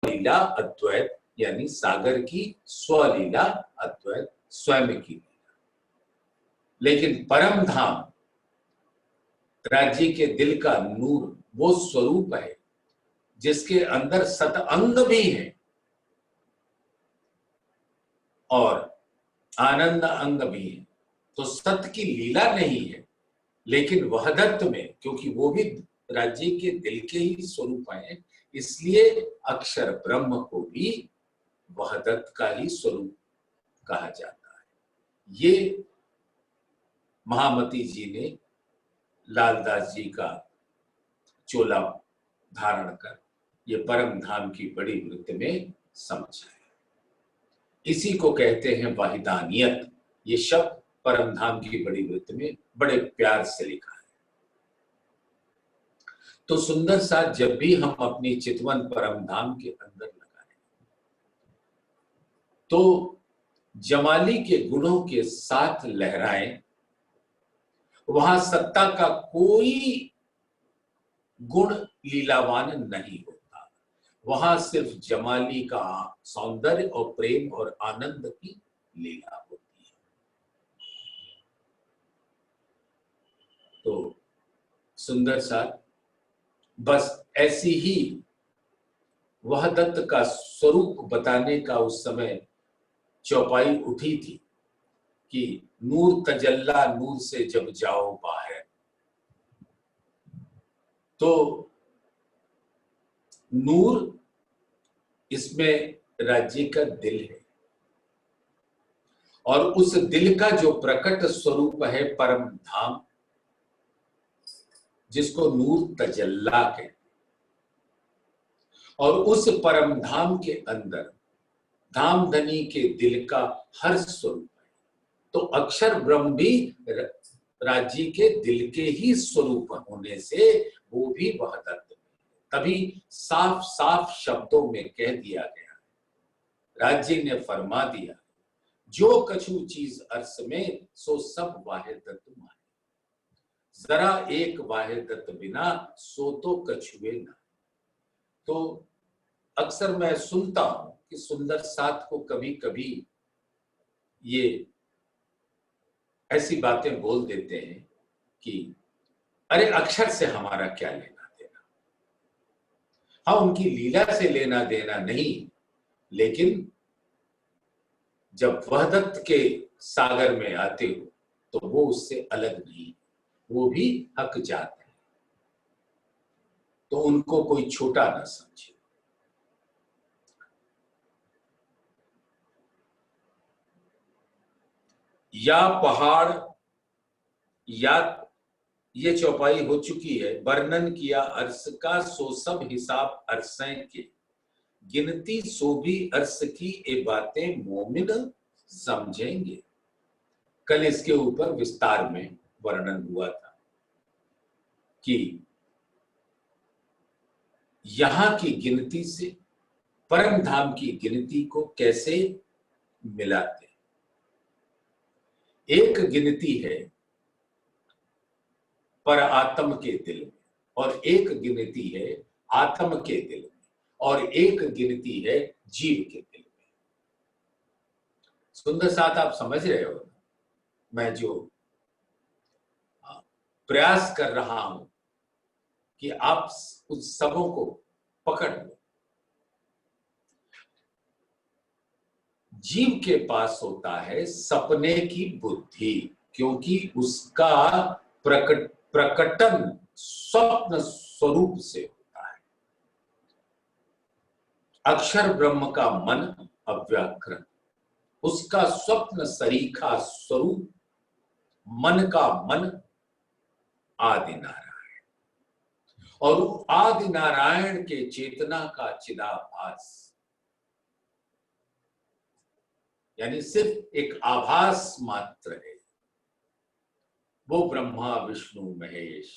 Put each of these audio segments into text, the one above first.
स्वलीला अद्वैत, यानी सागर की स्वलीला अद्वैत, स्वयं की लीला। लेकिन परम धाम राज्य के दिल का नूर वो स्वरूप है जिसके अंदर सत अंग भी है और आनंद अंग भी है। तो सत की लीला नहीं है, लेकिन वहदत में, क्योंकि वो भी राज्य के दिल के ही स्वरूप है, इसलिए अक्षर ब्रह्म को भी वहदत का ही स्वरूप कहा जाता है। ये महामती जी ने लालदास जी का चोला धारण कर ये परम धाम की बड़ी वृत्ति में समझा है। इसी को कहते हैं वाहिदानियत। ये शब्द परम धाम की बड़ी वृत्ति में बड़े प्यार से लिखा है। तो सुंदर सा जब भी हम अपनी चितवन परम धाम के अंदर लगाएं तो जमाली के गुणों के साथ लहराएं। वहां सत्ता का कोई गुण लीलावान नहीं होता, वहां सिर्फ जमाली का सौंदर्य और प्रेम और आनंद की लीला होती है। तो सुंदर सा बस ऐसी ही वहदत का स्वरूप बताने का उस समय चौपाई उठी थी कि नूर तजल्ला नूर से जब जाओ बाहर। तो नूर इसमें राज्य का दिल है और उस दिल का जो प्रकट स्वरूप है परम धाम, जिसको नूर तजल्ला कहते, और उस परम धाम के अंदर धामधनी के दिल का हर स्वरूप है। तो अक्षर ब्रह्म भी राज्य के दिल के ही स्वरूप होने से वो भी वहदत में, तभी साफ साफ शब्दों में कह दिया गया, राज्य ने फरमा दिया, जो कछु चीज अर्स में सो सब वाहिदत माने, जरा एक वाहिदत बिना सो तो कछुए ना। तो अक्सर मैं सुनता हूं कि सुंदर साथ को कभी कभी ये ऐसी बातें बोल देते हैं कि अरे अक्षर से हमारा क्या लेना देना। हाँ, उनकी लीला से लेना देना नहीं, लेकिन जब वहदत के सागर में आते हो तो वो उससे अलग नहीं, वो भी हक जात है, तो उनको कोई छोटा ना समझे। या पहाड़ या ये चौपाई हो चुकी है। वर्णन किया अर्श का सो सब हिसाब अरसें के, गिनती सो भी अर्श की ये बातें मोमिन समझेंगे। कल इसके ऊपर विस्तार में वर्णन हुआ था कि यहां की गिनती से परम धाम की गिनती को कैसे मिलाते। एक गिनती है पर आत्म के दिल में, और एक गिनती है आत्म के दिल में, और एक गिनती है जीव के दिल में। सुंदर साथ आप समझ रहे हो मैं जो प्रयास कर रहा हूं कि आप उस सबों को पकड़ लो। जीव के पास होता है सपने की बुद्धि, क्योंकि उसका प्रकटन स्वप्न स्वरूप से होता है। अक्षर ब्रह्म का मन अव्याकृत, उसका स्वप्न सरीखा स्वरूप मन का मन आदि नारायण, और आदि नारायण के चेतना का चिदाभास, यानी सिर्फ एक आभास मात्र है, वो ब्रह्मा विष्णु महेश।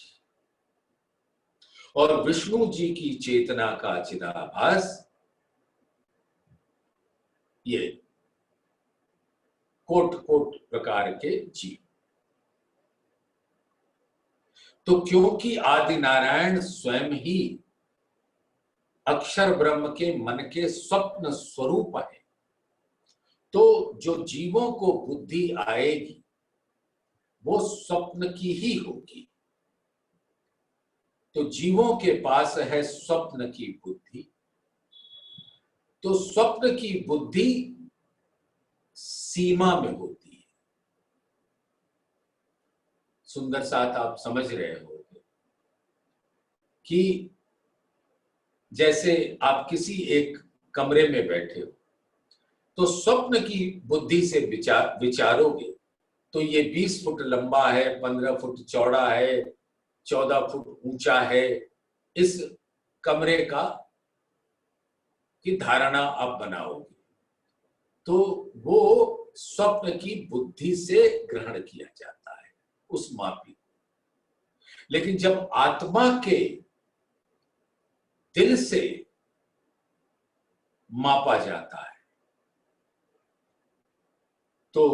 और विष्णु जी की चेतना का चिदाभास ये कोट कोट प्रकार के जीव। तो क्योंकि आदि नारायण स्वयं ही अक्षर ब्रह्म के मन के स्वप्न स्वरूप है, तो जो जीवों को बुद्धि आएगी वो स्वप्न की ही होगी। तो जीवों के पास है स्वप्न की बुद्धि, तो स्वप्न की बुद्धि सीमा में होती है। सुंदर साथ आप समझ रहे होंगे कि जैसे आप किसी एक कमरे में बैठे हो, तो स्वप्न की बुद्धि से विचारोगे तो ये 20 फुट लंबा है, 15 फुट चौड़ा है, 14 फुट ऊंचा है, इस कमरे का की धारणा आप बनाओगे। तो वो स्वप्न की बुद्धि से ग्रहण किया जाता है उस मापी। लेकिन जब आत्मा के दिल से मापा जाता है तो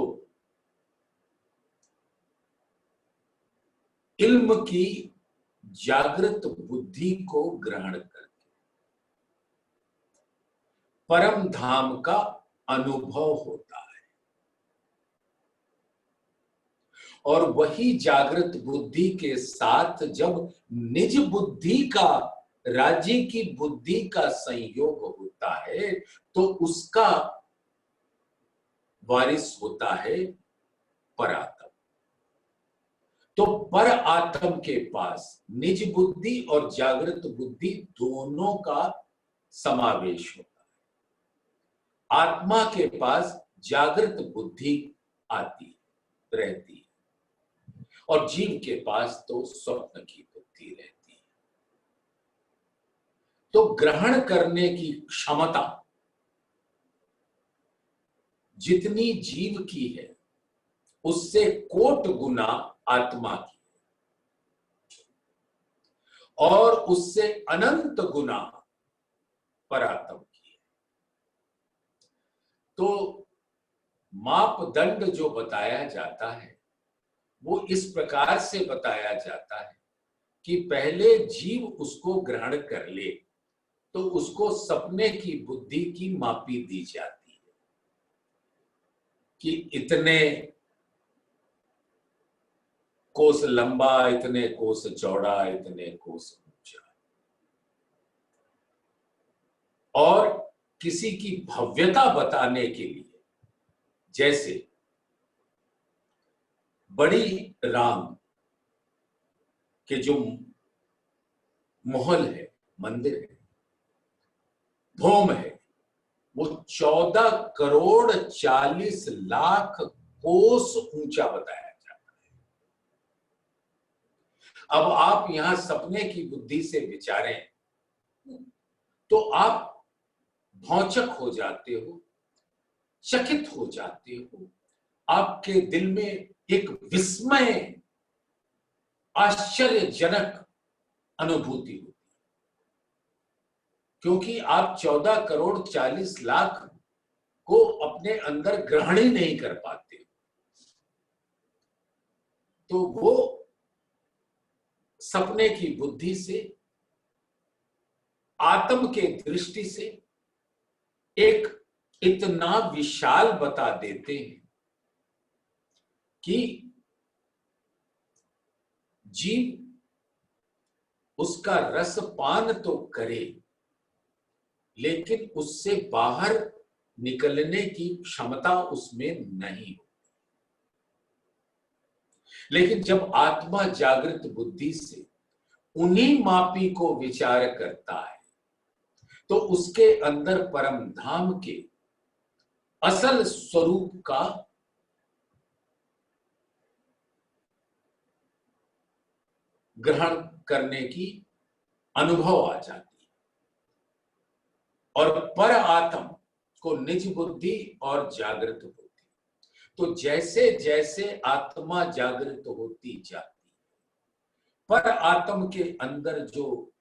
इल्म की जागृत बुद्धि को ग्रहण करके परम धाम का अनुभव होता है। और वही जागृत बुद्धि के साथ जब निज बुद्धि का, राज्य की बुद्धि का संयोग होता है तो उसका वारिस होता है परात्म। तो पर आत्म के पास निज बुद्धि और जागृत बुद्धि दोनों का समावेश होता है। आत्मा के पास जागृत बुद्धि आती रहती है और जीव के पास तो स्वप्न की बुद्धि रहती है। तो ग्रहण करने की क्षमता जितनी जीव की है उससे कोट गुना आत्मा की और उससे अनंत गुना परात्म की है। तो मापदंड जो बताया जाता है वो इस प्रकार से बताया जाता है कि पहले जीव उसको ग्रहण कर ले तो उसको सपने की बुद्धि की मापी दी जाती है कि इतने कोस लंबा, इतने कोस चौड़ा, इतने कोस ऊंचा। और किसी की भव्यता बताने के लिए जैसे बड़ी राम के जो महल है, मंदिर है, भौम है, वो 14 करोड़ 40 लाख कोस ऊंचा बताया जाता है। अब आप यहां सपने की बुद्धि से विचारें तो आप भौचक हो जाते हो, चकित हो जाते हो। आपके दिल में एक विस्मय, आश्चर्यजनक अनुभूति होती, क्योंकि आप 14 करोड़ 40 लाख को अपने अंदर ग्रहण ही नहीं कर पाते। तो वो सपने की बुद्धि से, आत्म के दृष्टि से एक इतना विशाल बता देते हैं कि जीव उसका रसपान तो करे लेकिन उससे बाहर निकलने की क्षमता उसमें नहीं हो। लेकिन जब आत्मा जागृत बुद्धि से उन्हीं मापी को विचार करता है तो उसके अंदर परम धाम के असल स्वरूप का ग्रहण करने की अनुभव आ जाती है। और पर आत्म को निज बुद्धि और जागृत बुद्धि, तो जैसे जैसे आत्मा जागृत होती जाती, पर आत्म के अंदर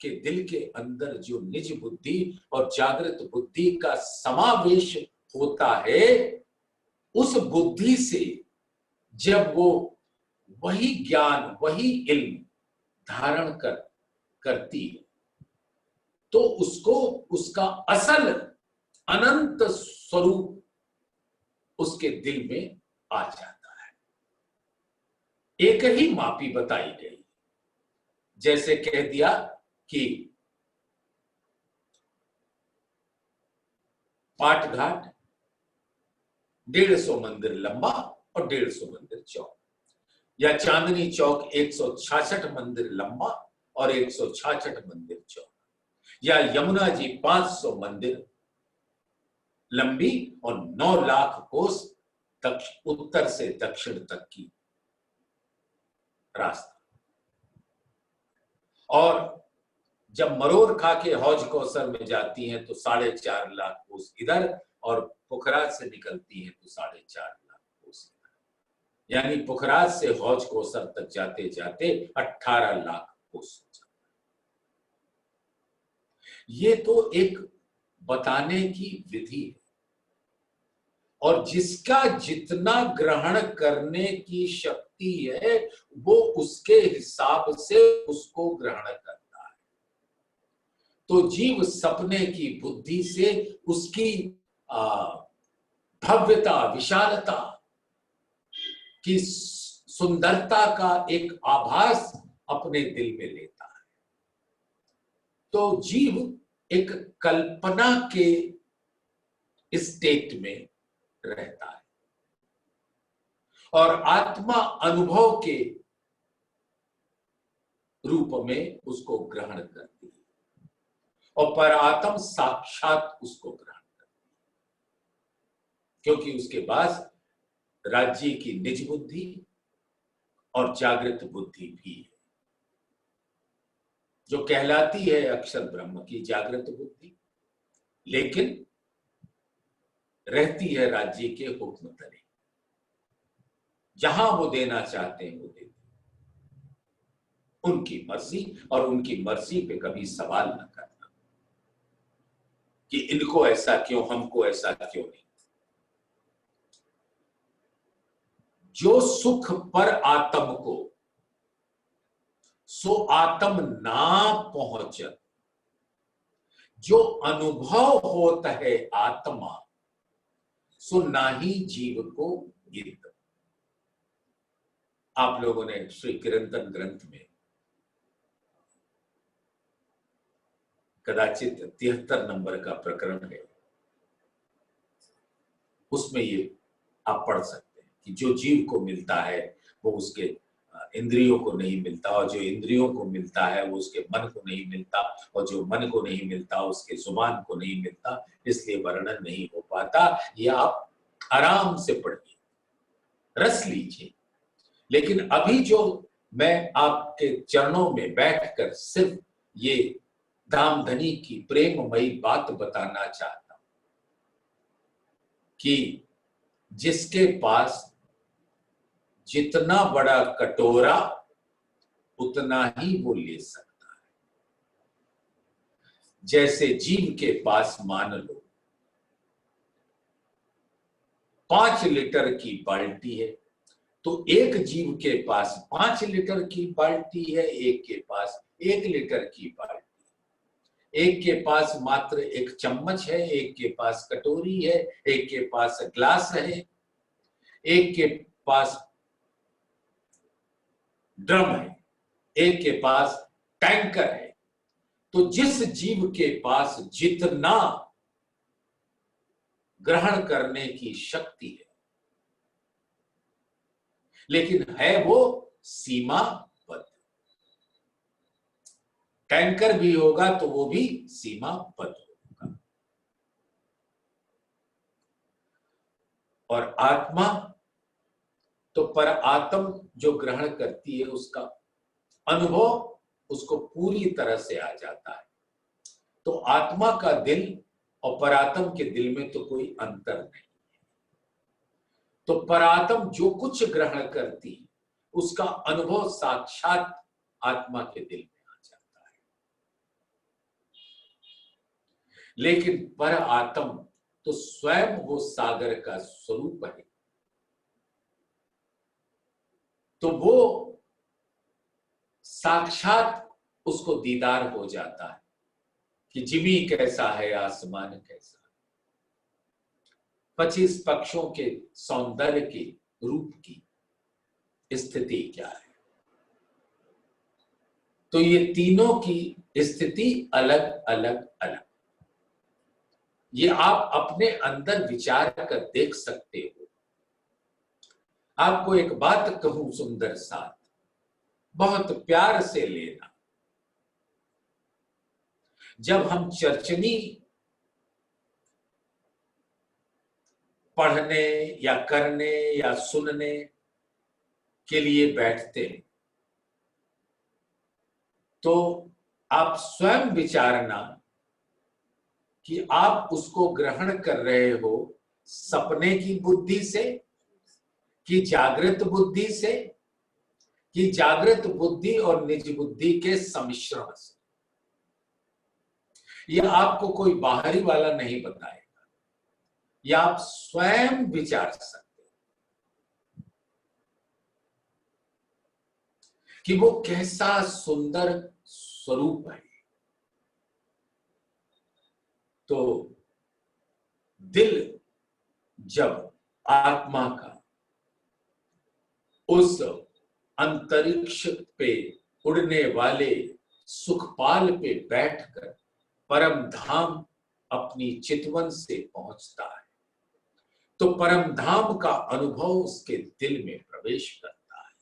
के दिल के अंदर जो निज बुद्धि और जागृत बुद्धि का समावेश होता है, उस बुद्धि से जब वो वही ज्ञान, वही इल्म धारण करती है तो उसको उसका असल अनंत स्वरूप उसके दिल में आ जाता है। एक ही मापी बताई गई, जैसे कह दिया कि पाट घाट 150 मंदिर लंबा और 150 मंदिर चौड़ा, या चांदनी चौक 166 मंदिर लंबा और 166 मंदिर चौड़ा, या यमुना जी 500 मंदिर लंबी और 9 लाख कोस उत्तर से दक्षिण तक की रास्ता। और जब मरोर खा के हौज कौसर में जाती हैं तो 4.5 लाख कोस इधर, और पुखराज से निकलती हैं तो 4.5 लाख कोस इधर, यानी पुखराज से हौज कौसर तक जाते जाते 18 लाख कोस हो जाता है। ये तो एक बताने की विधि है, और जिसका जितना ग्रहण करने की शक्ति है वो उसके हिसाब से उसको ग्रहण करता है। तो जीव सपने की बुद्धि से उसकी भव्यता, विशालता की सुंदरता का एक आभास अपने दिल में लेता है। तो जीव एक कल्पना के स्टेट में रहता है और आत्मा अनुभव के रूप में उसको ग्रहण करती है, और परात्म साक्षात उसको ग्रहण करती है, क्योंकि उसके पास राज्य की निज बुद्धि और जागृत बुद्धि भी है, जो कहलाती है अक्षर ब्रह्म की जागृत बुद्धि, लेकिन रहती है राज्य के हुक्म तले। जहां वो देना चाहते हैं वो देते हैं, उनकी मर्जी, और उनकी मर्जी पे कभी सवाल न करना कि इनको ऐसा क्यों, हमको ऐसा क्यों नहीं। जो सुख पर आत्म को सो आत्म ना पहुंचत, जो अनुभव होता है आत्मा सो ना ही जीव को गिरत। आप लोगों ने श्री किरंतन ग्रंथ में कदाचित 73 नंबर का प्रकरण है, उसमें ये आप पढ़ सकते हैं कि जो जीव को मिलता है वो उसके इंद्रियों को नहीं मिलता, और जो इंद्रियों को मिलता है वो उसके मन को नहीं मिलता, और जो मन को नहीं मिलता उसके जुबान को नहीं मिलता, इसलिए वर्णन नहीं हो पाता। ये आप आराम से पढ़िए, रस लीजिए। लेकिन अभी जो मैं आपके चरणों में बैठकर सिर्फ ये धामधनी की प्रेममयी बात बताना चाहता हूं कि जिसके पास जितना बड़ा कटोरा उतना ही वो ले सकता है। जैसे जीव के पास मान लो 5 लीटर की बाल्टी है, तो एक जीव के पास 5 लीटर की बाल्टी है, एक के पास 1 लीटर की बाल्टी, एक के पास मात्र एक चम्मच है, एक के पास कटोरी है, एक के पास ग्लास है, एक के पास ड्रम है, एक के पास टैंकर है। तो जिस जीव के पास जितना ग्रहण करने की शक्ति है, लेकिन है वो सीमाबद्ध। टैंकर भी होगा तो वो भी सीमाबद्ध होगा। और आत्मा तो पर आत्म जो ग्रहण करती है उसका अनुभव उसको पूरी तरह से आ जाता है। तो आत्मा का दिल और परात्म के दिल में तो कोई अंतर नहीं है। तो परात्म जो कुछ ग्रहण करती है उसका अनुभव साक्षात आत्मा के दिल में आ जाता है। लेकिन पर आत्म तो स्वयं वो सागर का स्वरूप है, तो वो साक्षात उसको दीदार हो जाता है। कि जिमी कैसा है, आसमान कैसा, 25 पक्षों के सौंदर्य के रूप की स्थिति क्या है। तो ये तीनों की स्थिति अलग अलग अलग, ये आप अपने अंदर विचार कर देख सकते हो। आपको एक बात कहूं सुंदर साथ, बहुत प्यार से लेना। जब हम चर्चनी पढ़ने या करने या सुनने के लिए बैठते हैं, तो आप स्वयं विचारना कि आप उसको ग्रहण कर रहे हो सपने की बुद्धि से कि जागृत बुद्धि से, कि जागृत बुद्धि और निज बुद्धि के सम्मिश्रण से। यह आपको कोई बाहरी वाला नहीं बताएगा, यह आप स्वयं विचार सकते हो कि वो कैसा सुंदर स्वरूप है। तो दिल जब आत्मा का उस अंतरिक्ष पे उड़ने वाले सुखपाल पे बैठकर परम धाम अपनी चितवन से पहुंचता है, तो परम धाम का अनुभव उसके दिल में प्रवेश करता है।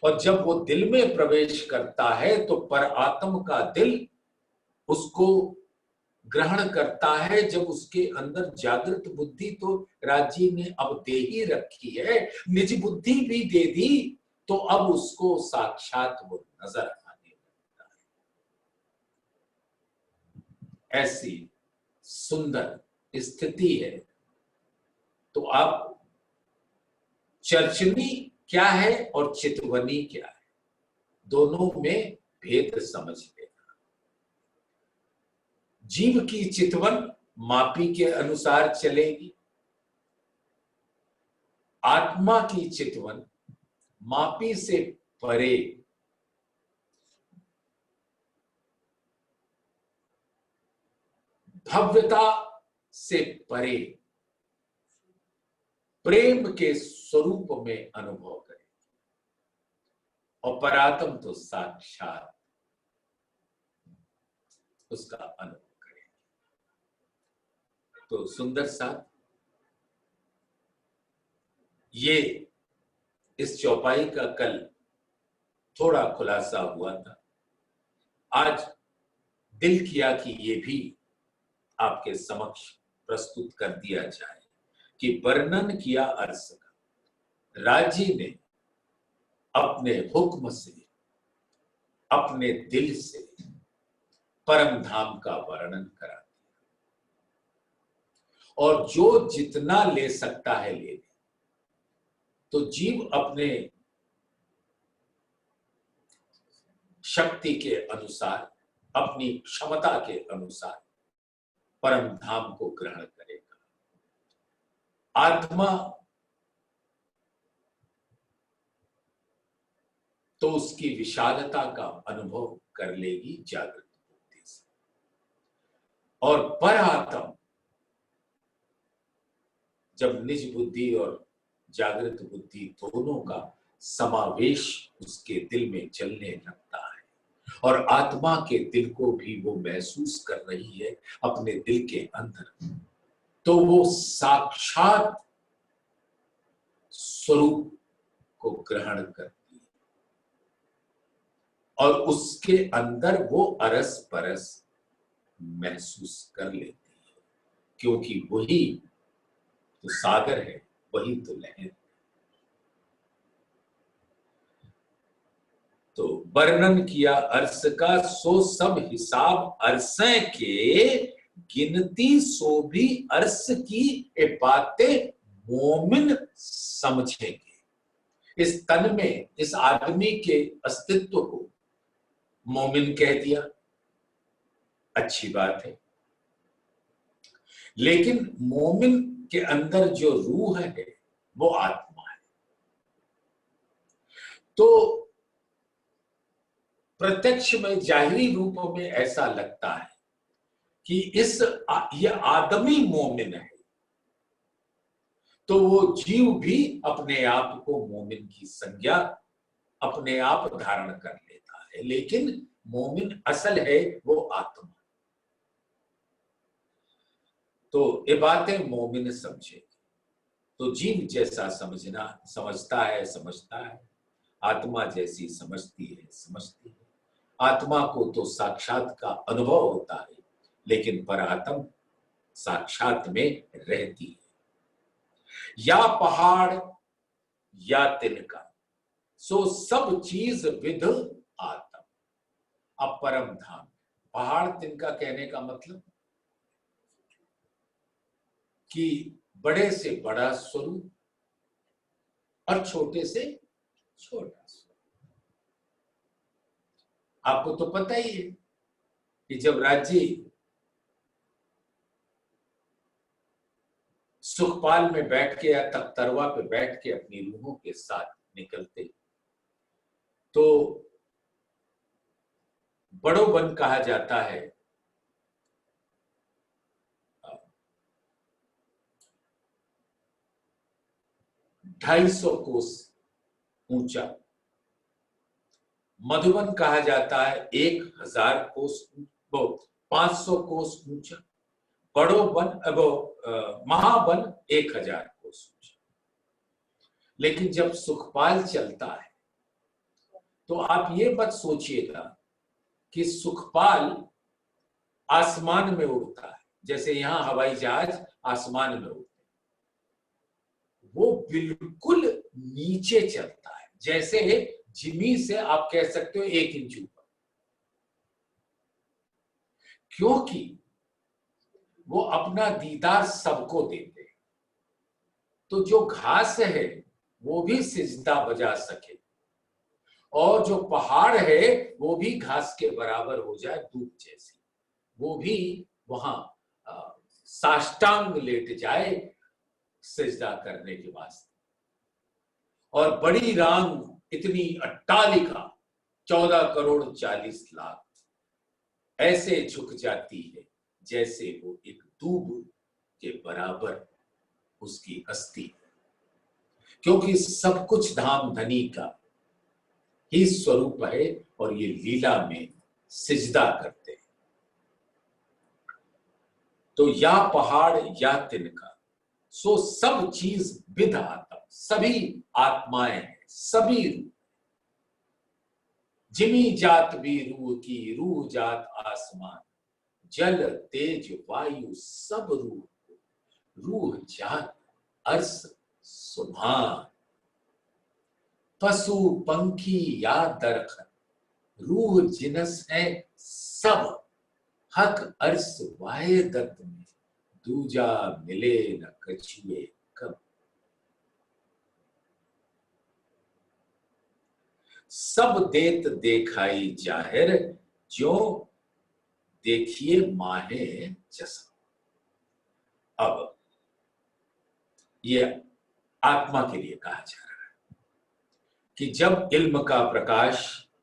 और जब वो दिल में प्रवेश करता है तो पर आत्म का दिल उसको ग्रहण करता है। जब उसके अंदर जागृत बुद्धि तो राजी ने अब दे ही रखी है, निज बुद्धि भी दे दी, तो अब उसको साक्षात वो नजर आने लगता है। ऐसी सुंदर स्थिति है। तो आप चर्चनी क्या है और चितवनी क्या है, दोनों में भेद समझ लेना। जीव की चितवन मापी के अनुसार चलेगी, आत्मा की चितवन मापी से परे, भव्यता से परे प्रेम के स्वरूप में अनुभव करें। और परात्म तो साक्षात उसका अनुभव करें। तो सुंदर साथ, ये इस चौपाई का कल थोड़ा खुलासा हुआ था। आज दिल किया कि ये भी आपके समक्ष प्रस्तुत कर दिया जाए कि वर्णन किया अर्स का, राजी ने अपने हुक्म से, अपने दिल से परम धाम का वर्णन करा दिया। और जो जितना ले सकता है ले ले। तो जीव अपने शक्ति के अनुसार, अपनी क्षमता के अनुसार परम धाम को ग्रहण करेगा। आत्मा तो उसकी विशालता का अनुभव कर लेगी जागृत बुद्धि से। और पर आत्म जब निज बुद्धि और जागृत बुद्धि दोनों का समावेश उसके दिल में चलने लगता है, और आत्मा के दिल को भी वो महसूस कर रही है अपने दिल के अंदर, तो वो साक्षात स्वरूप को ग्रहण करती है और उसके अंदर वो अरस परस महसूस कर लेती है, क्योंकि वही तो सागर है, वही तो लहर। तो वर्णन किया अर्स का, सो सब हिसाब अरसे के, गिनती सो भी अर्स की ए बातें मोमिन समझेंगे। इस तन में इस आदमी के अस्तित्व को मोमिन कह दिया, अच्छी बात है, लेकिन मोमिन के अंदर जो रूह है वो आत्मा है। तो प्रत्यक्ष में, जाहिरी रूप में ऐसा लगता है कि ये आदमी मोमिन है, तो वो जीव भी अपने आप को मोमिन की संज्ञा अपने आप धारण कर लेता है। लेकिन मोमिन असल है वो आत्मा। तो ये बातें मोमिन समझे, तो जीव जैसा समझता है, आत्मा जैसी समझती है। आत्मा को तो साक्षात का अनुभव होता है, लेकिन परात्मा साक्षात में रहती है। या पहाड़ या तिनका, सो सब चीज विद आत्म। अब परम धाम, पहाड़ तिनका कहने का मतलब कि बड़े से बड़ा स्वरूप और छोटे से छोटा स्वरूप। आपको तो पता ही है कि जब राज्य सुखपाल में बैठ के या तख्तरवा पे बैठ के अपनी रूहों के साथ निकलते, तो बड़ो वन कहा जाता है 250 कोस ऊंचा, मधुबन कहा जाता है 1000 कोस, 500 कोस ऊंचा, बड़ो वन महावन 1000 कोस ऊंचा। लेकिन जब सुखपाल चलता है तो आप ये मत सोचिएगा कि सुखपाल आसमान में उड़ता है, जैसे यहां हवाई जहाज आसमान में उड़ते हैं। वो बिल्कुल नीचे चलता है, जैसे जमीन से आप कह सकते हो 1 इंच ऊपर, क्योंकि वो अपना दीदार सबको देते हैं। तो जो घास है वो भी सिजदा बजा सके, और जो पहाड़ है वो भी घास के बराबर हो जाए, दूध जैसी, वो भी वहां साष्टांग लेट जाए सिजदा करने के वास्ते। और बड़ी रांग इतनी अट्टालिका 14 करोड़ 40 लाख ऐसे झुक जाती है जैसे वो एक दूब के बराबर उसकी अस्थि है, क्योंकि सब कुछ धाम धनी का ही स्वरूप है और ये लीला में सिजदा करते हैं। तो या पहाड़ या तिनका, सो सब चीज विद आत्मा, सभी आत्माएं हैं, सभी रूह। जिमी जात भी रूह की, रूह जात आसमान, जल तेज वायु सब रूह, रूह जात अर्श सुभान। पशु पंखी या दरखत, रूह जिनस है सब, हक अर्श वाहे दत्त में, दूजा मिले न कछुए कब। सब देत देखाई जाहिर, जो देखिए माहे जसा। अब ये आत्मा के लिए कहा जा रहा है कि जब इल्म का प्रकाश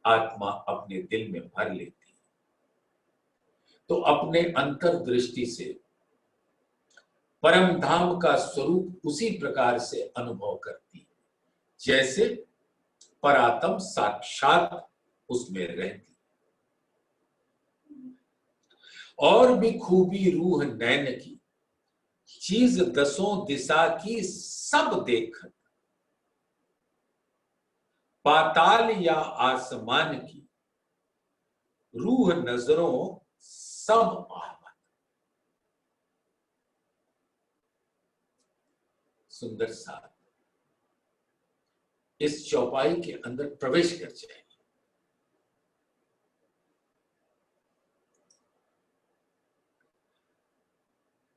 आत्मा अपने दिल में भर लेती है, तो अपने अंतर्दृष्टि से परम धाम का स्वरूप उसी प्रकार से अनुभव करती है जैसे परात्म साक्षात उसमें रहती। और भी खूबी रूह नैन की, चीज दसों दिशा की सब देखत, पाताल या आसमान की, रूह नजरों सब आहमद। सुंदर सा इस चौपाई के अंदर प्रवेश कर जाएगी।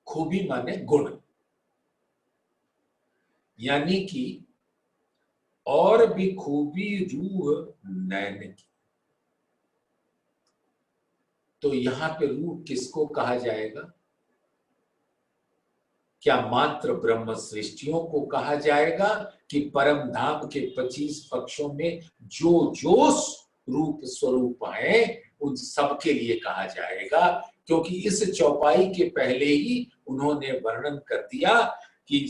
खूबी माने गुण, यानी कि और भी खूबी रूह नैन की। तो यहां पे रूह किसको कहा जाएगा? क्या मात्र ब्रह्म सृष्टियों को कहा जाएगा कि परम धाम के 25 पक्षों में जो जो रूप स्वरूप है उन सब के लिए कहा जाएगा? क्योंकि इस चौपाई के पहले ही उन्होंने वर्णन कर दिया कि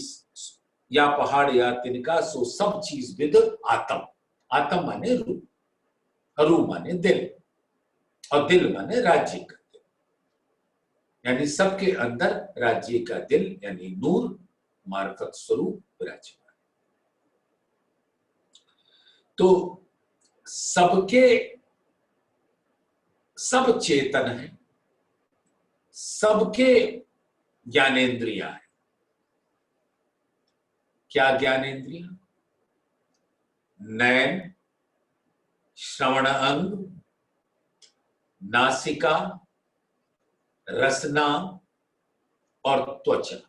या पहाड़ या तिनका सो सब चीज विद आत्म। आत्म माने रूह, रूह माने दिल, और दिल माने राज्य का दिल, यानी सबके अंदर राज्य का दिल यानी नूर मार्फत स्वरूप विराजमान। तो सबके सब चेतन है, सबके ज्ञानेंद्रियां है। क्या ज्ञानेंद्रियां? नयन, श्रवण अंग, नासिका, रसना और त्वचा,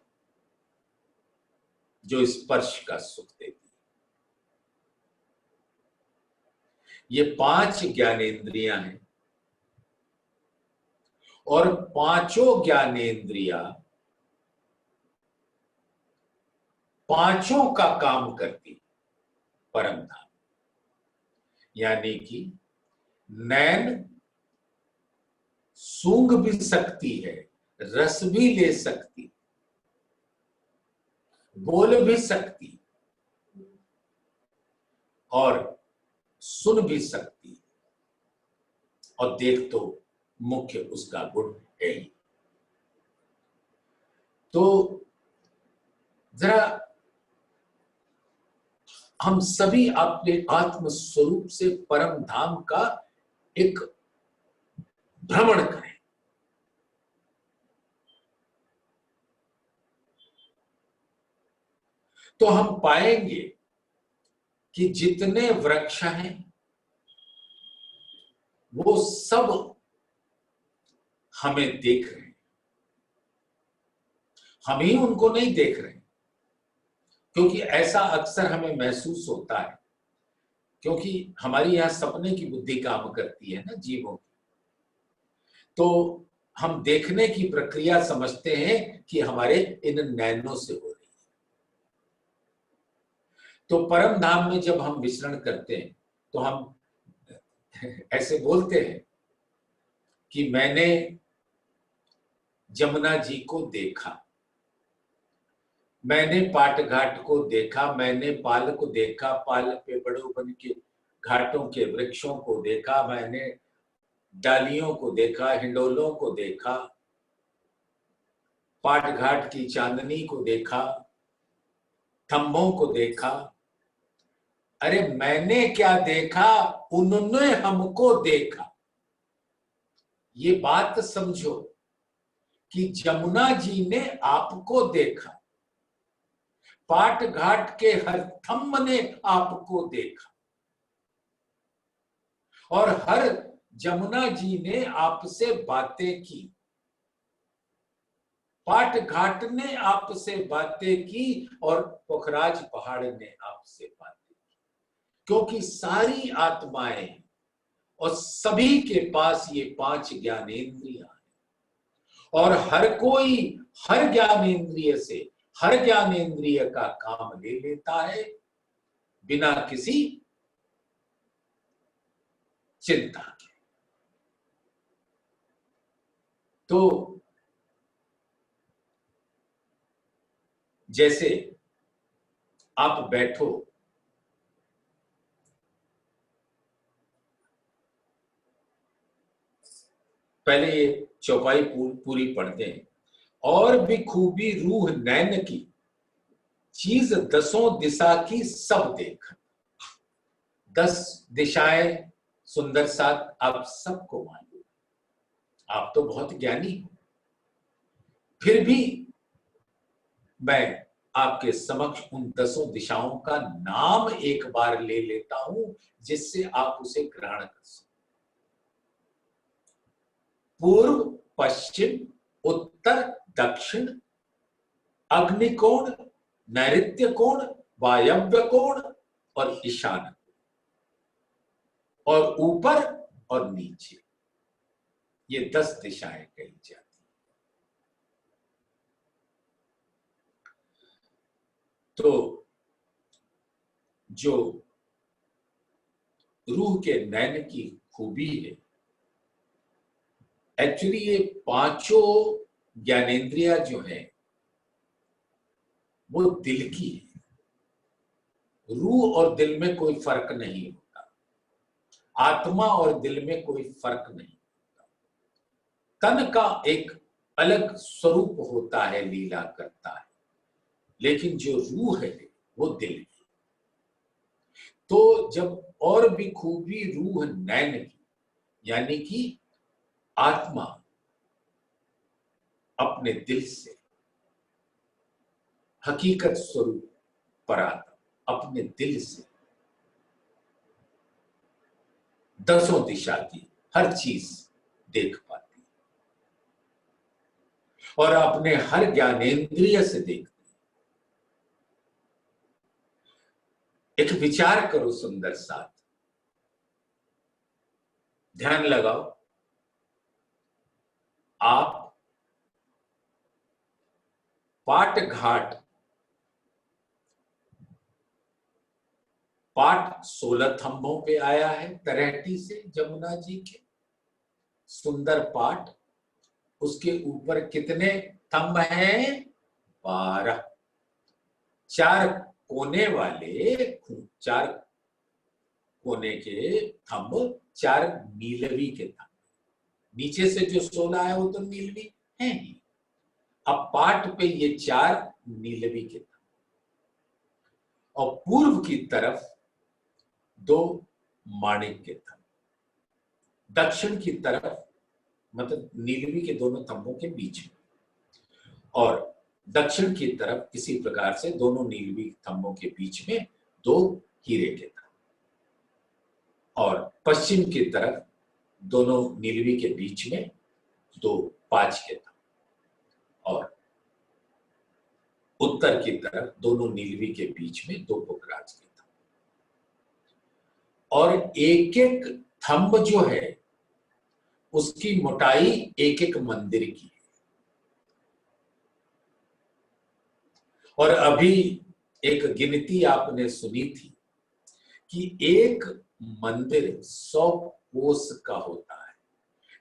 जो स्पर्श का सुख देती है। ये 5 ज्ञानेंद्रियां हैं और पांचों ज्ञानेंद्रियां पांचों का काम करती परम धाम। यानी कि नैन सूंघ भी सकती है, रस भी ले सकती, बोल भी सकती और सुन भी सकती, और देख तो मुख्य उसका गुण है ही। तो जरा हम सभी अपने आत्म स्वरूप से परम धाम का एक भ्रमण करें। तो हम पाएंगे कि जितने वृक्ष हैं वो सब हमें देख रहे हैं, हम ही उनको नहीं देख रहे हैं। क्योंकि ऐसा अक्सर हमें महसूस होता है, क्योंकि हमारी यहां सपने की बुद्धि काम करती है ना जीवों की, तो हम देखने की प्रक्रिया समझते हैं कि हमारे इन नैनों से हो रही है। तो परम धाम में जब हम विचरण करते हैं तो हम ऐसे बोलते हैं कि मैंने जमुना जी को देखा, मैंने पाट घाट को देखा, मैंने पाल को देखा, पाल पे बड़े बन के घाटों के वृक्षों को देखा, मैंने डालियों को देखा, हिंडोलों को देखा, पाट घाट की चांदनी को देखा, थंभों को देखा। अरे मैंने क्या देखा, उन्होंने हमको देखा। ये बात समझो कि जमुना जी ने आपको देखा, पाट घाट के हर थंब ने आपको देखा, और हर जमुना जी ने आपसे बातें की, पाट घाट ने आपसे बातें की, और पोखराज पहाड़ ने आपसे बातें की। क्योंकि सारी आत्माएं और सभी के पास ये 5 ज्ञानेंद्रियां हैं, और हर कोई हर ज्ञानेंद्रिय से हर ज्ञानेंद्रिय का काम ले लेता है बिना किसी चिंता के। तो जैसे आप बैठो, पहले ये चौपाई पूरी पढ़ते हैं। और भी खूबी रूह नैन की, चीज 10 दिशा की सब देख। 10 दिशाएं सुंदर साथ आप सबको मालूम, आप तो बहुत ज्ञानी हो, फिर भी मैं आपके समक्ष उन 10 दिशाओं का नाम एक बार ले लेता हूं, जिससे आप उसे ग्रहण कर सको। पूर्व, पश्चिम, उत्तर, दक्षिण, अग्निकोण, नैऋत्य कोण, वायव्य कोण और ईशान, और ऊपर और नीचे, ये 10 दिशाएं कही जाती। तो जो रूह के नैन की खूबी है, एक्चुअली ये पांचों ज्ञानेंद्रिया जो है वो दिल की है। रूह और दिल में कोई फर्क नहीं होता, आत्मा और दिल में कोई फर्क नहीं होता। तन का एक अलग स्वरूप होता है, लीला करता है, लेकिन जो रूह है वो दिल की। तो जब और भी खूबी रूह नैन की, यानी कि आत्मा अपने दिल से हकीकत स्वरूप परात्मा अपने दिल से दसों दिशा की हर चीज देख पाती और अपने हर ज्ञानेंद्रिय से देखती। एक विचार करो सुंदर साथ, ध्यान लगाओ। आप पाट घाट, पाट 16 थंभों पे आया है तरेहटी से, जमुना जी के सुंदर पाट। उसके ऊपर कितने थंभ हैं? 12। 4 कोने वाले, 4 कोने के थंभ, 4 नीलवी के थंभ। नीचे से जो 16 है वो तो नीलवी है ही। अब पाट पे ये 4 नीलवी के थंभ, और पूर्व की तरफ 2 माणिक के थंभ, दक्षिण की तरफ मतलब नीलवी के दोनों थंभों के बीच में, और दक्षिण की तरफ इसी प्रकार से दोनों नीलवी थंभों के बीच में 2 हीरे के थंभ, और पश्चिम की तरफ दोनों नीलवी के बीच में 2 पांच के थंभ, और उत्तर की तरफ दोनों नीलवी के बीच में 2 पुखराज के थंभ। और एक एक थंभ जो है उसकी मोटाई एक एक मंदिर की है। और अभी एक गिनती आपने सुनी थी कि एक मंदिर 100 कोस का होता है,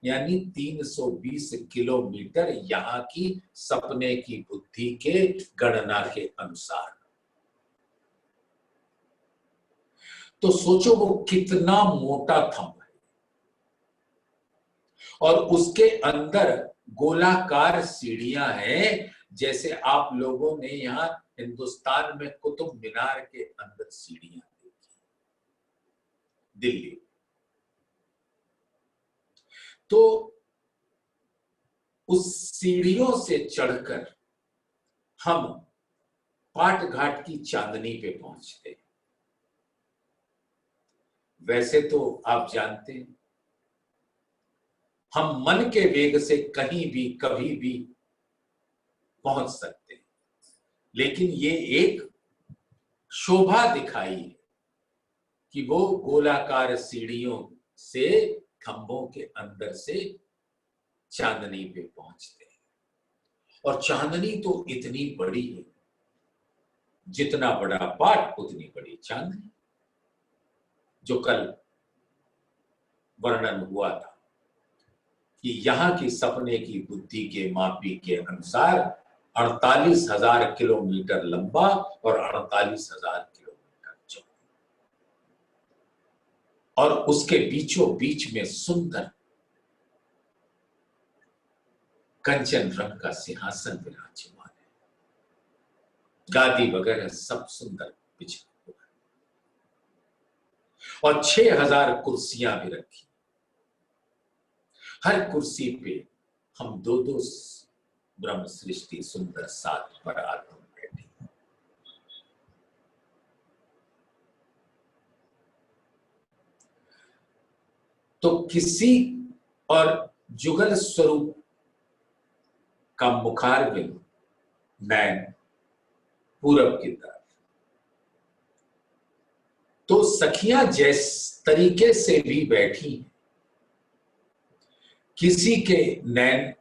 यानी 320 किलोमीटर यहां की सपने की बुद्धि के गणना के अनुसार। तो सोचो वो कितना मोटा थंभ है, और उसके अंदर गोलाकार सीढ़ियां हैं, जैसे आप लोगों ने यहां हिंदुस्तान में कुतुब मीनार के अंदर सीढ़ियां देखी दिल्ली। तो उस सीढ़ियों से चढ़कर हम पाट घाट की चांदनी पे पहुंचते। वैसे तो आप जानते हैं हम मन के वेग से कहीं भी कभी भी पहुंच सकते हैं, लेकिन ये एक शोभा दिखाई है कि वो गोलाकार सीढ़ियों से खंभों के अंदर से चांदनी पे पहुंचते हैं। और चांदनी तो इतनी बड़ी है, जितना बड़ा पाट उतनी बड़ी चांदनी, जो कल वर्णन हुआ था कि यहां की सपने की बुद्धि के मापी के अनुसार 48,000 किलोमीटर लंबा और 48,000 किलोमीटर चौड़ा, और उसके बीचों बीच में सुंदर कंचन रंग का सिंहासन विराजमान है, गादी वगैरह सब सुंदर बिछा हुआ है, और 6,000 कुर्सियां भी रखी। हर कुर्सी पे हम 2-2 ब्रह्म सृष्टि सुंदर साथ पर आत्मा बैठे। तो किसी और जुगल स्वरूप का मुखारबिंद नैन पूरब की तरफ। तो सखियां जिस तरीके से भी बैठी, किसी के नैन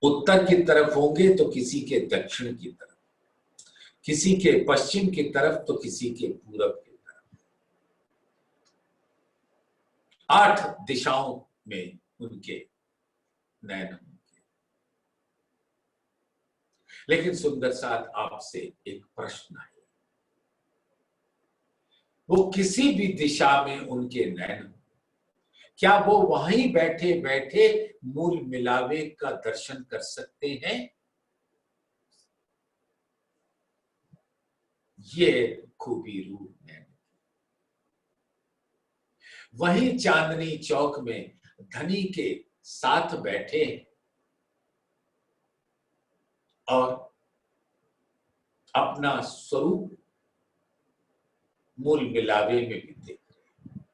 उत्तर की तरफ होंगे तो किसी के दक्षिण की तरफ, किसी के पश्चिम की तरफ तो किसी के पूरब की तरफ। 8 दिशाओं में उनके नयन होंगे। लेकिन सुंदर साथ आपसे एक प्रश्न है, वो किसी भी दिशा में उनके नयन, क्या वो वहीं बैठे बैठे मूल मिलावे का दर्शन कर सकते हैं? ये खूबी रूप में वहीं चांदनी चौक में धनी के साथ बैठे और अपना स्वरूप मूल मिलावे में भी देख रहे हैं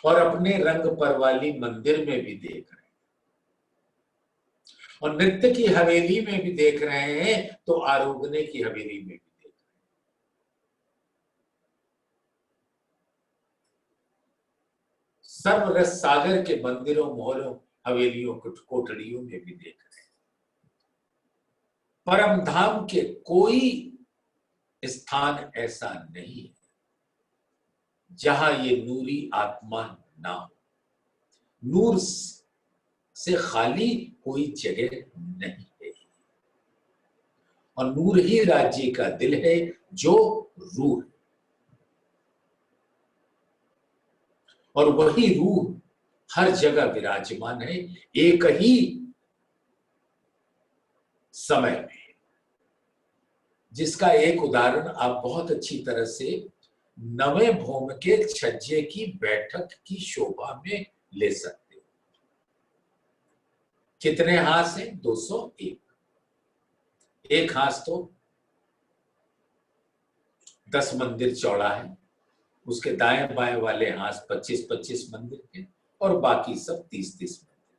और अपने रंग पर वाली मंदिर में भी देख रहे हैं और नृत्य की हवेली में भी देख रहे हैं तो आरोगने की हवेली में भी देख रहे हैं। सर्वरस सागर के मंदिरों, महलों, हवेलियों, कोठड़ियों में भी देख रहे हैं। परम धाम के कोई स्थान ऐसा नहीं है जहां ये नूरी आत्मा ना हो। नूर से खाली कोई जगह नहीं है और नूर ही राज्य का दिल है, जो रूह है। और वही रूह हर जगह विराजमान है, एक ही समय में। जिसका एक उदाहरण आप बहुत अच्छी तरह से नवे भौम के छज्जे की बैठक की शोभा में ले सकते हो। कितने हाथ हैं? 201। एक हाथ तो 10 मंदिर चौड़ा है, उसके दाएं बाएं वाले हाथ 25-25 मंदिर के और बाकी सब 30-30 मंदिर।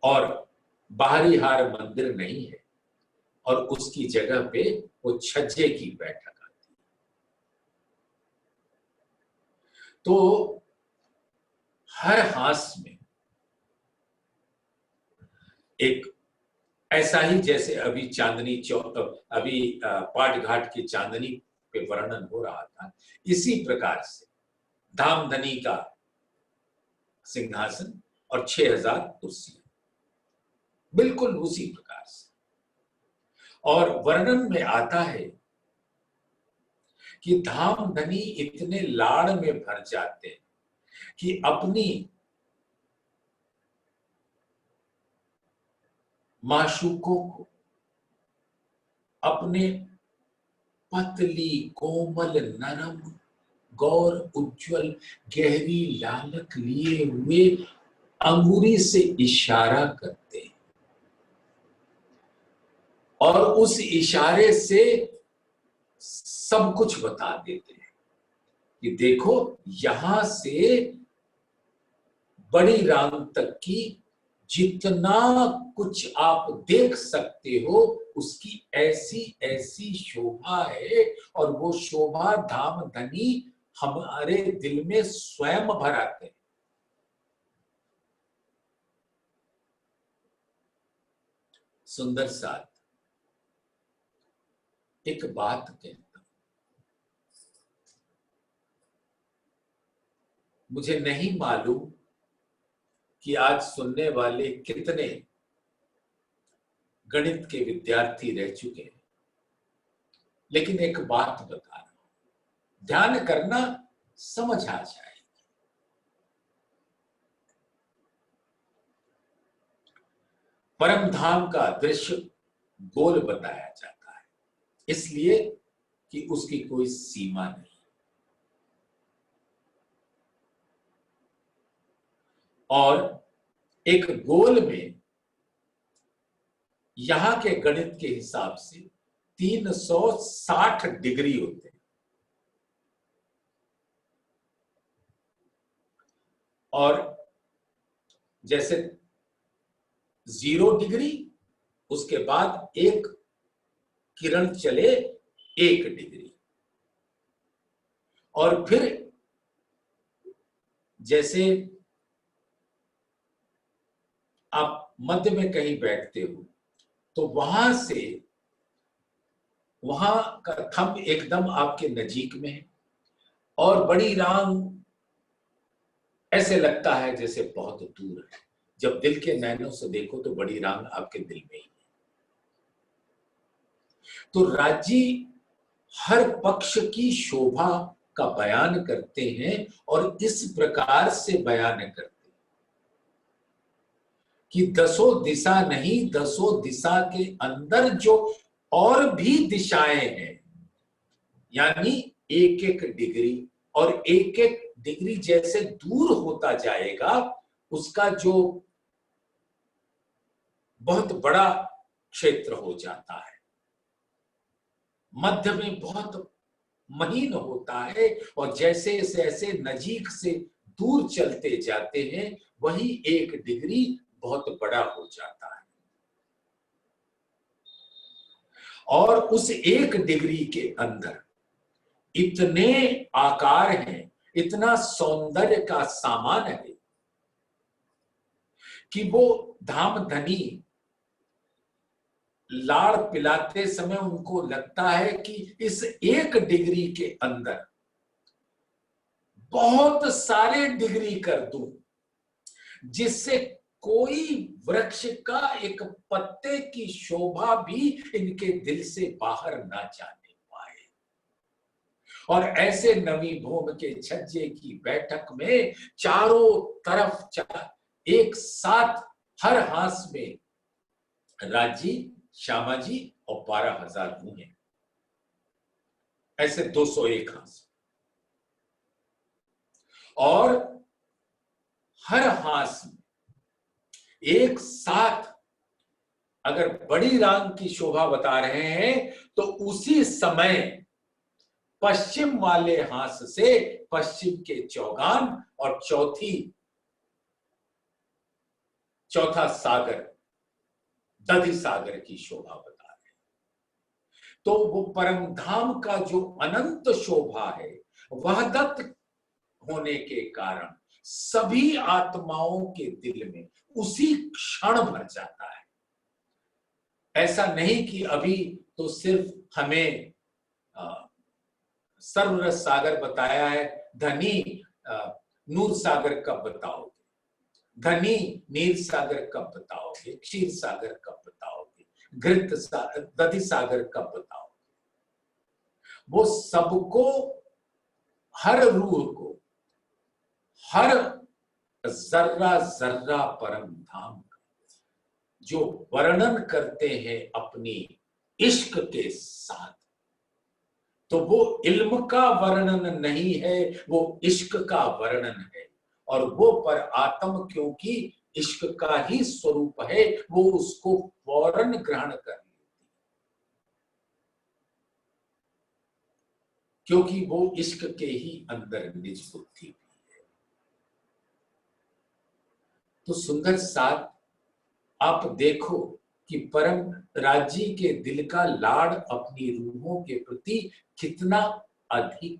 और बाहरी हार मंदिर नहीं है और उसकी जगह पे वो छज्जे की बैठक आती है। तो हर हास में एक ऐसा ही, जैसे अभी चांदनी चौक, अभी पाट घाट की चांदनी पे वर्णन हो रहा था, इसी प्रकार से धामधनी का सिंहासन और 6000 कुर्सियां, बिल्कुल उसी प्रकार से। और वर्णन में आता है कि धामधनी इतने लाड़ में भर जाते हैं कि अपनी माशूकों को अपने पतली कोमल नरम गौर उज्जवल गहरी लालक लिए हुए अंगूरी से इशारा करते हैं और उस इशारे से सब कुछ बता देते हैं कि देखो, यहां से बड़ी राम तक की जितना कुछ आप देख सकते हो उसकी ऐसी ऐसी शोभा है और वो शोभा धामधनी हमारे दिल में स्वयं भर आते हैं। सुंदर साथ एक बात कहता हूं, मुझे नहीं मालूम कि आज सुनने वाले कितने गणित के विद्यार्थी रह चुके हैं, लेकिन एक बात बता रहा हूं, ध्यान करना, समझ आ जाए। परम धाम का दृश्य गोल बताया जाता है, इसलिए कि उसकी कोई सीमा नहीं। और एक गोल में यहां के गणित के हिसाब से 360 डिग्री होते हैं और जैसे 0 डिग्री, उसके बाद एक किरण चले 1 डिग्री, और फिर जैसे आप मध्य में कहीं बैठते हो तो वहां से वहां का थंब एकदम आपके नजीक में है और बड़ी राम ऐसे लगता है जैसे बहुत दूर है। जब दिल के नैनों से देखो तो बड़ी रांग आपके दिल में ही है। तो राजी हर पक्ष की शोभा का बयान करते हैं और इस प्रकार से बयान करते हैं कि दसों दिशा नहीं, दसों दिशा के अंदर जो और भी दिशाएं हैं, यानी एक एक डिग्री, और एक एक डिग्री जैसे दूर होता जाएगा उसका जो बहुत बड़ा क्षेत्र हो जाता है, मध्य में बहुत महीन होता है, और जैसे जैसे नजीक से दूर चलते जाते हैं वही एक डिग्री बहुत बड़ा हो जाता है। और उस एक डिग्री के अंदर इतने आकार हैं, इतना सौंदर्य का सामान है कि वो धामधनी लाड़ पिलाते समय उनको लगता है कि इस एक डिग्री के अंदर बहुत सारे डिग्री कर दूं, जिससे कोई वृक्ष का एक पत्ते की शोभा भी इनके दिल से बाहर ना जाने पाए। और ऐसे नवी भूमि के छज्जे की बैठक में चारों तरफ एक साथ हर हाथ में राजी, श्यामा जी और 12,000 रूह हैं, ऐसे 201 हाथ। और हर हाथ में एक साथ अगर बड़ी रांग की शोभा बता रहे हैं तो उसी समय पश्चिम वाले हाथ से पश्चिम के चौगान और चौथा सागर दधि सागर की शोभा बता रहे हैं। तो वो परम धाम का जो अनंत शोभा है, वहदत होने के कारण सभी आत्माओं के दिल में उसी क्षण भर जाता है। ऐसा नहीं कि अभी तो सिर्फ हमें सर्वरस सागर बताया है, धनी नूर सागर कब बताओगे, धनी नीर सागर कब बताओगे, क्षीर सागर कब बताओगे, दधि सागर कब बताओगे। वो सबको, हर रूह को, हर जर्रा जर्रा परम धाम का जो वर्णन करते हैं अपनी इश्क के साथ, तो वो इल्म का वर्णन नहीं है, वो इश्क का वर्णन है। और वो पर आत्म क्योंकि इश्क का ही स्वरूप है, वो उसको फौरन ग्रहण कर लेती, क्योंकि वो इश्क के ही अंदर निज बुद्धि भी है। तो सुंदर साथ आप देखो कि परम राजी के दिल का लाड़ अपनी रूहों के प्रति कितना अधिक।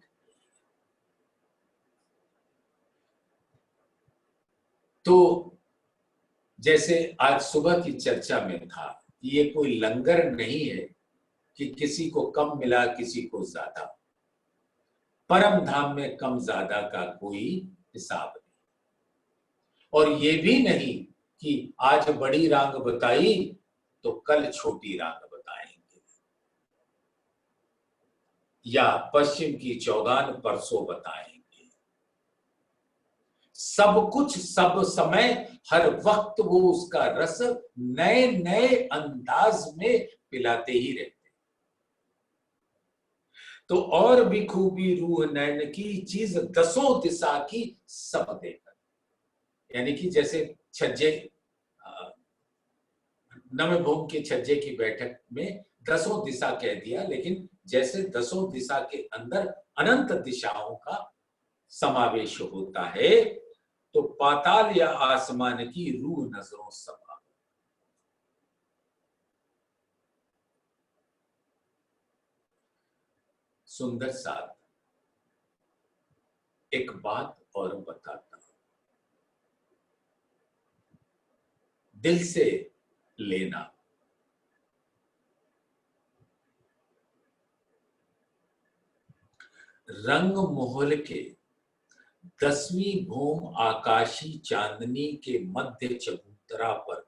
तो जैसे आज सुबह की चर्चा में था, ये कोई लंगर नहीं है कि किसी को कम मिला किसी को ज्यादा। परम धाम में कम ज्यादा का कोई हिसाब नहीं, और ये भी नहीं कि आज बड़ी रांग बताई तो कल छोटी रांग बताएंगे, या पश्चिम की चौगान परसों बताएंगे। सब कुछ सब समय हर वक्त वो उसका रस नए नए अंदाज में पिलाते ही रहते। तो और भी खूबी रूह नैन की चीज दसों दिशा की सब देकर, यानी कि जैसे छज्जे, नवभूम के छज्जे की बैठक में दसों दिशा कह दिया, लेकिन जैसे दसों दिशा के अंदर अनंत दिशाओं का समावेश होता है, तो पाताल या आसमान की रूह नजरों सब। सुंदर साथ एक बात और बताता हूं, दिल से लेना। रंग मोहल के 10वीं भौम आकाशी चांदनी के मध्य चबूतरा पर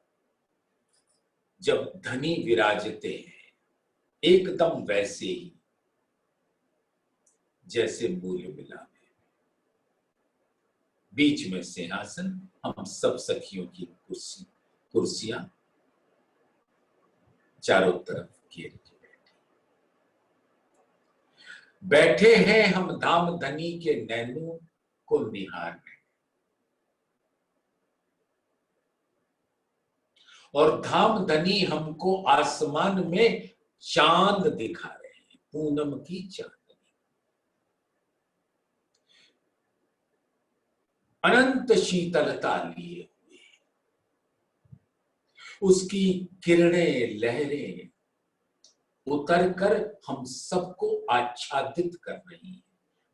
जब धनी विराजते हैं, एकदम वैसे ही जैसे मूल मिला में, बीच में सिंहासन, हम सब सखियों की कुर्सियां चारों तरफ घेर के बैठे हैं हम धाम धनी के नैनों को निहारने, और धाम धनी हमको आसमान में चांद दिखा रहे हैं, पूनम की चांदनी, अनंत शीतलता लिए हुए, उसकी किरणें लहरें उतर कर हम सबको आच्छादित कर रही हैं,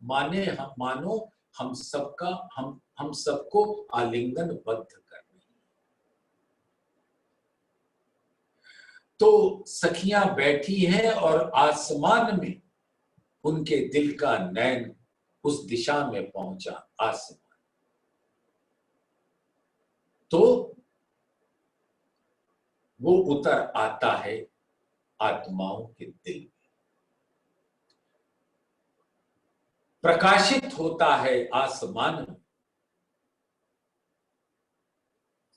मानो हम सबको आलिंगन बद्ध कर रही हैं। तो सखियां बैठी हैं और आसमान में उनके दिल का नैन उस दिशा में पहुंचा, आसमान। तो वो उतर आता है आत्माओं के दिल में, प्रकाशित होता है आसमान में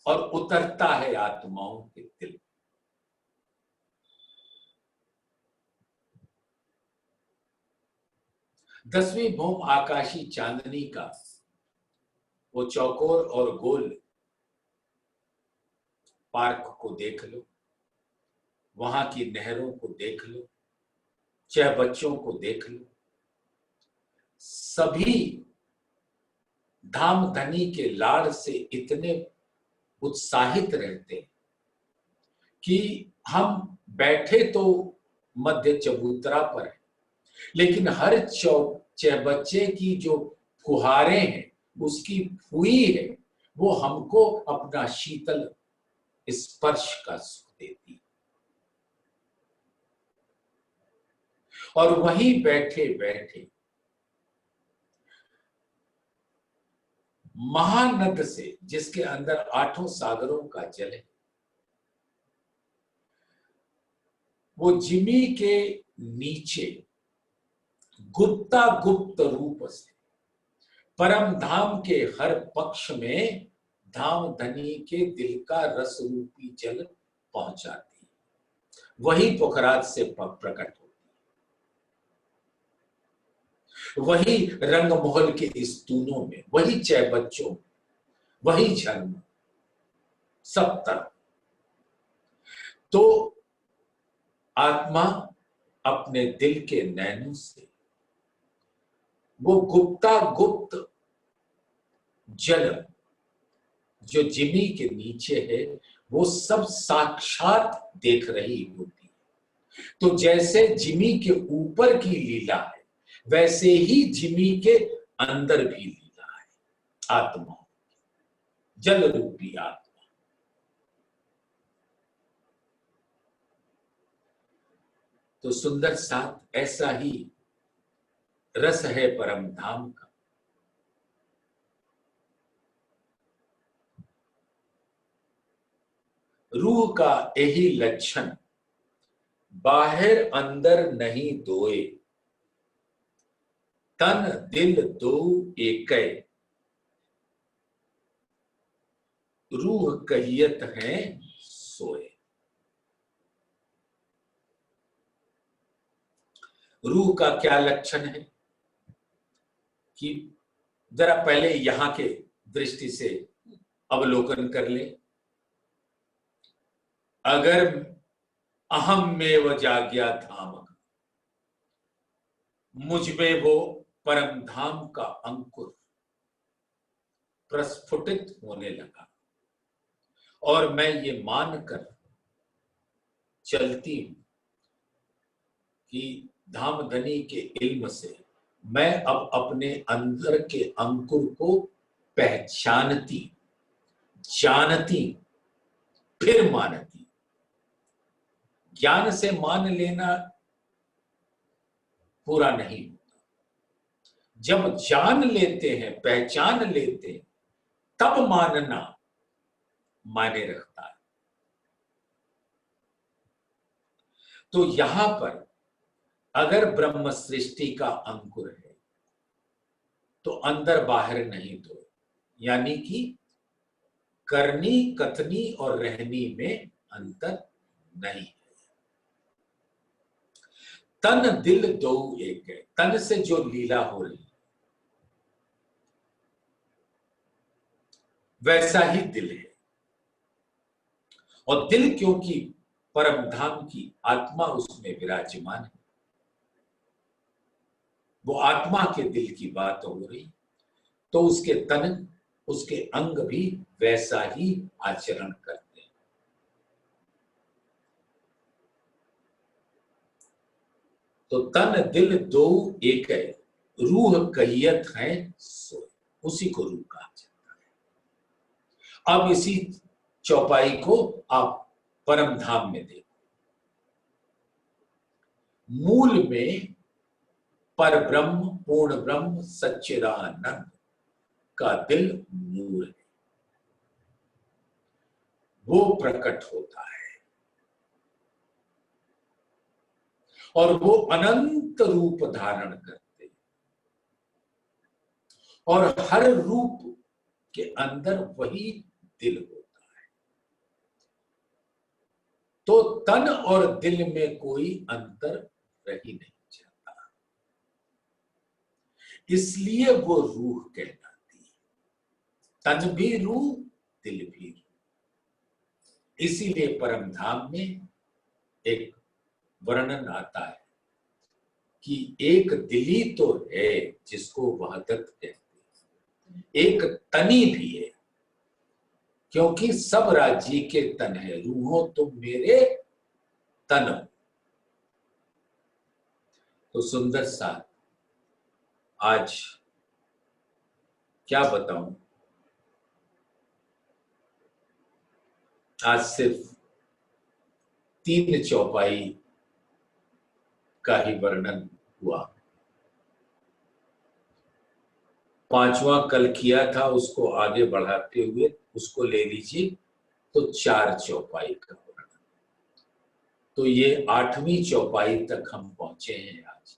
और उतरता है आत्माओं के दिल में। दसवीं भौम आकाशी चांदनी का वो चौकोर और गोल पार्क को देख लो, वहां की नहरों को देख लो, चाहे बच्चों को देख लो, सभी धाम धनी के लाड़ से इतने उत्साहित रहते हैं कि हम बैठे तो मध्य चबूतरा पर है, लेकिन हर बच्चे की जो फुहारें हैं, उसकी फुई है, वो हमको अपना शीतल स्पर्श का सुख देती। और वहीं बैठे बैठे महानद से, जिसके अंदर 8 सागरों का जल है, वो जिमी के नीचे गुप्ता गुप्त रूप से परम धाम के हर पक्ष में धाम धनी के दिल का रस रूपी जल पहुंचाती है, वही पोखराज से प्रकट होती है, वही रंग महल के इस तूनों में, वही चय बच्चों में, वही झरना, सब तरफ। तो आत्मा अपने दिल के नैनों से वो गुप्ता गुप्त जल जो जिमी के नीचे है, वो सब साक्षात देख रही होती है। तो जैसे जिमी के ऊपर की लीला है, वैसे ही जिमी के अंदर भी लीला है, आत्मा, जल रूपी आत्मा। तो सुंदर साथ ऐसा ही रस है परम धाम का। रूह का यही लक्षण बाहर अंदर नहीं दोए, तन दिल दो एकै, रूह कहियत है सोए। रूह का क्या लक्षण है कि जरा पहले यहां के दृष्टि से अवलोकन कर ले। अगर अहम में व जाग्या धाम, मुझ में वो परम धाम का अंकुर प्रस्फुटित होने लगा और मैं ये मानकर चलती हूं कि धाम धनी के इल्म से मैं अब अपने अंदर के अंकुर को पहचानती, जानती, फिर मानती। ज्ञान से मान लेना पूरा नहीं होता, जब जान लेते हैं, पहचान लेते हैं, तब मानना मायने रखता है। तो यहां पर अगर ब्रह्म सृष्टि का अंकुर है तो अंदर बाहर नहीं, तो यानी कि करनी, कथनी और रहनी में अंतर नहीं है। तन दिल दो एक है। तन से जो लीला हो रही वैसा ही दिल है, और दिल क्योंकि परम धाम की आत्मा उसमें विराजमान है, वो आत्मा के दिल की बात हो रही, तो उसके तन, उसके अंग भी वैसा ही आचरण करते हैं। तो तन दिल दो एक है, रूह कहियत है सोए, उसी को रूह कहा जाता है। अब इसी चौपाई को आप परम धाम में देखो। मूल में पर ब्रह्म, पूर्ण ब्रह्म, सच्चिदानंद का दिल मूल है, वो प्रकट होता है और वो अनंत रूप धारण करते हैं, और हर रूप के अंदर वही दिल होता है। तो तन और दिल में कोई अंतर रह ही नहीं जाता, इसलिए वो रूह कहलाती है। तन भी रूह, दिल भी रूह। इसीलिए परम धाम में एक वर्णन आता है कि एक दिली तो है जिसको वहदत कहते हैं, एक तनी भी है, क्योंकि सब राज्य के तन है। रूहो तुम मेरे तन। तो सुंदर सा आज क्या बताऊं, आज सिर्फ 3 चौपाई का ही वर्णन हुआ। 5वां कल किया था, उसको आगे बढ़ाते हुए उसको ले लीजिए तो 4 चौपाई का वर्णन। तो ये 8वीं चौपाई तक हम पहुंचे हैं आज।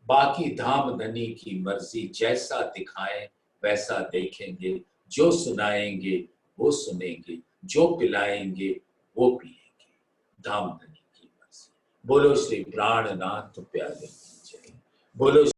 बाकी धाम धनी की मर्जी, जैसा दिखाएं वैसा देखेंगे, जो सुनाएंगे वो सुनेंगे, जो पिलाएंगे वो पिएंगे। धाम धनी की मर्जी। बोलो श्री प्राणनाथ प्यारे की जय। बोलो